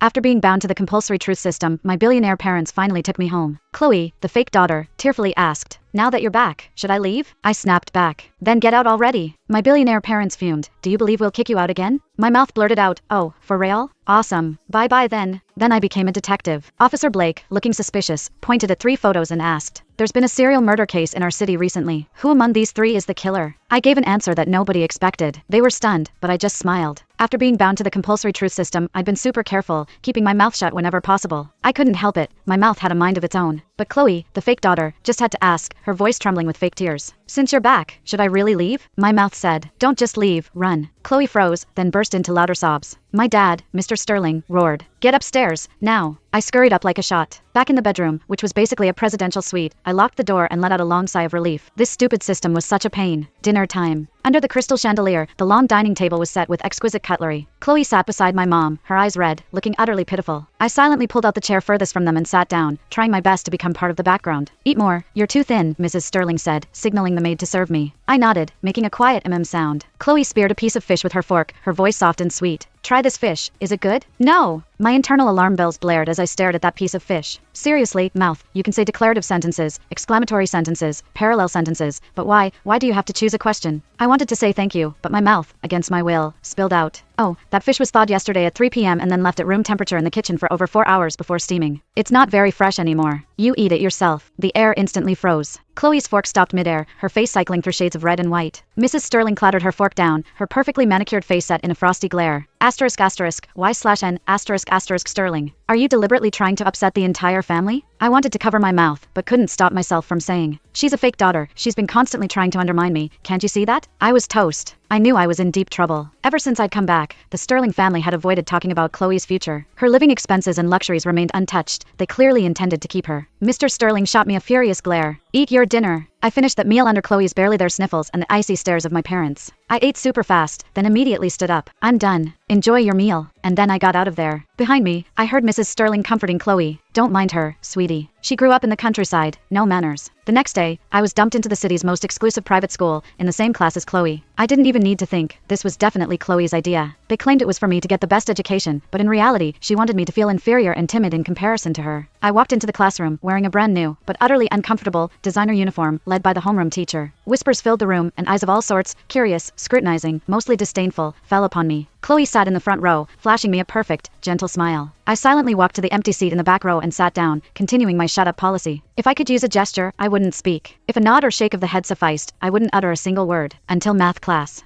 After being bound to the compulsory truth system, my billionaire parents finally took me home. Chloe, the fake daughter, tearfully asked, "Now that you're back, should I leave?" I snapped back. "Then get out already." My billionaire parents fumed. "Do you believe we'll kick you out again?" My mouth blurted out, "Oh, for real? Awesome. Bye-bye then." Then I became a detective. Officer Blake, looking suspicious, pointed at 3 photos and asked, "There's been a serial murder case in our city recently. Who among these 3 is the killer?" I gave an answer that nobody expected. They were stunned, but I just smiled. After being bound to the compulsory truth system, I'd been super careful, keeping my mouth shut whenever possible. I couldn't help it. My mouth had a mind of its own. But Chloe, the fake daughter, just had to ask, her voice trembling with fake tears. "Since you're back, should I really leave?" My mouth said, "Don't just leave, run." Chloe froze, then burst into louder sobs. My dad, Mr. Sterling, roared, "Get upstairs, now." I scurried up like a shot. Back in the bedroom, which was basically a presidential suite, I locked the door and let out a long sigh of relief. This stupid system was such a pain. Dinner time. Under the crystal chandelier, the long dining table was set with exquisite cutlery. Chloe sat beside my mom, her eyes red, looking utterly pitiful. I silently pulled out the chair furthest from them and sat down, trying my best to become part of the background. "Eat more, you're too thin," Mrs. Sterling said, signaling the maid to serve me. I nodded, making a quiet sound. Chloe speared a piece of fish with her fork, her voice soft and sweet. "Try this fish, is it good?" "No!" My internal alarm bells blared as I stared at that piece of fish. Seriously, mouth, you can say declarative sentences, exclamatory sentences, parallel sentences, but why do you have to choose a question? I wanted to say thank you, but my mouth, against my will, spilled out. "Oh, that fish was thawed yesterday at 3 p.m. and then left at room temperature in the kitchen for over 4 hours before steaming. It's not very fresh anymore. You eat it yourself." The air instantly froze. Chloe's fork stopped midair, her face cycling through shades of red and white. Mrs. Sterling clattered her fork down, her perfectly manicured face set in a frosty glare. **Y/N***** Sterling. Are you deliberately trying to upset the entire family? I wanted to cover my mouth, but couldn't stop myself from saying, "She's a fake daughter, she's been constantly trying to undermine me, can't you see that?" I was toast. I knew I was in deep trouble. Ever since I'd come back, the Sterling family had avoided talking about Chloe's future. Her living expenses and luxuries remained untouched. They clearly intended to keep her. Mr. Sterling shot me a furious glare. "Eat your dinner." I finished that meal under Chloe's barely there sniffles and the icy stares of my parents. I ate super fast, then immediately stood up. "I'm done. Enjoy your meal." And then I got out of there. Behind me, I heard Mrs. Sterling comforting Chloe. "Don't mind her, sweetie. She grew up in the countryside, no manners." The next day, I was dumped into the city's most exclusive private school, in the same class as Chloe. I didn't even need to think. This was definitely Chloe's idea. They claimed it was for me to get the best education, but in reality, she wanted me to feel inferior and timid in comparison to her. I walked into the classroom, wearing a brand new, but utterly uncomfortable, designer uniform, led by the homeroom teacher. Whispers filled the room, and eyes of all sorts, curious, scrutinizing, mostly disdainful, fell upon me. Chloe sat in the front row, flashing me a perfect, gentle smile. I silently walked to the empty seat in the back row and sat down, continuing my shut-up policy. If I could use a gesture, I wouldn't speak. If a nod or shake of the head sufficed, I wouldn't utter a single word. Until math class. The